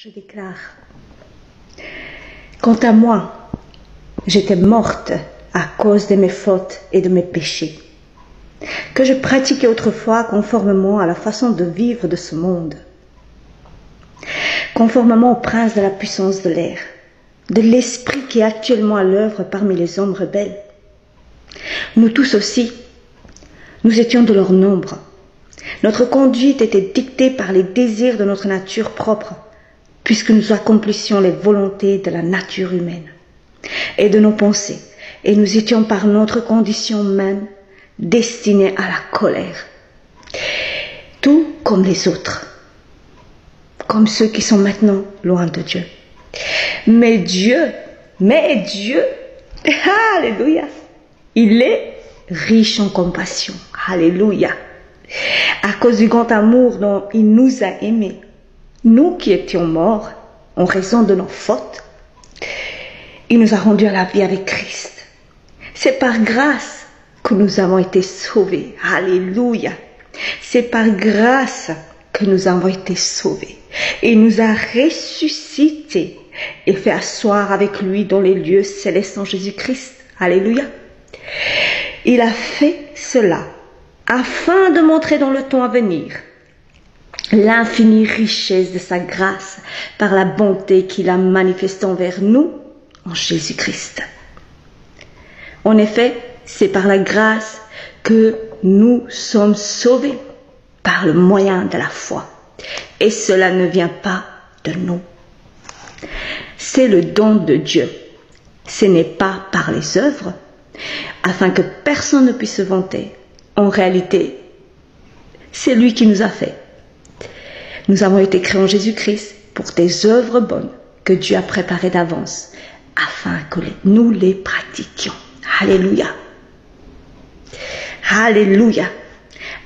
Je déclare, quant à moi, j'étais morte à cause de mes fautes et de mes péchés, que je pratiquais autrefois conformément à la façon de vivre de ce monde, conformément au prince de la puissance de l'air, de l'esprit qui est actuellement à l'œuvre parmi les hommes rebelles. Nous tous aussi, nous étions de leur nombre. Notre conduite était dictée par les désirs de notre nature propre, puisque nous accomplissions les volontés de la nature humaine et de nos pensées, et nous étions par notre condition même destinés à la colère, tout comme les autres, comme ceux qui sont maintenant loin de Dieu. Mais Dieu, alléluia, il est riche en compassion, alléluia, à cause du grand amour dont il nous a aimés, nous qui étions morts en raison de nos fautes, il nous a rendus à la vie avec Christ. C'est par grâce que nous avons été sauvés. Alléluia. C'est par grâce que nous avons été sauvés. Il nous a ressuscités et fait asseoir avec lui dans les lieux célestes en Jésus-Christ. Alléluia. Il a fait cela afin de montrer dans le temps à venir l'infinie richesse de sa grâce par la bonté qu'il a manifestée envers nous en Jésus-Christ. En effet, c'est par la grâce que nous sommes sauvés par le moyen de la foi. Et cela ne vient pas de nous. C'est le don de Dieu. Ce n'est pas par les œuvres, afin que personne ne puisse se vanter. En réalité, c'est lui qui nous a fait. Nous avons été créés en Jésus-Christ pour des œuvres bonnes que Dieu a préparées d'avance, afin que nous les pratiquions. Alléluia. Alléluia.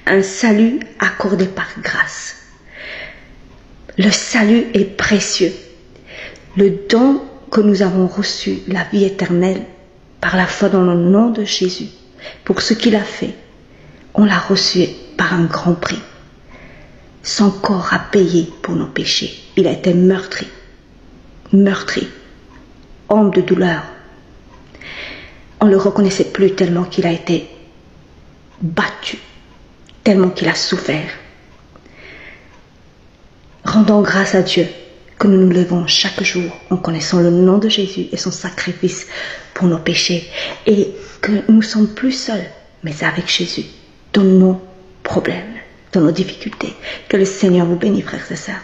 Un salut accordé par grâce. Le salut est précieux. Le don que nous avons reçu, la vie éternelle, par la foi dans le nom de Jésus, pour ce qu'il a fait, on l'a reçu par un grand prix. Son corps a payé pour nos péchés. Il a été meurtri, homme de douleur. On ne le reconnaissait plus tellement qu'il a été battu, tellement qu'il a souffert. Rendons grâce à Dieu que nous nous levons chaque jour en connaissant le nom de Jésus et son sacrifice pour nos péchés, et que nous ne sommes plus seuls, mais avec Jésus, dans nos problèmes, dans nos difficultés. Que le Seigneur vous bénisse, frères et sœurs.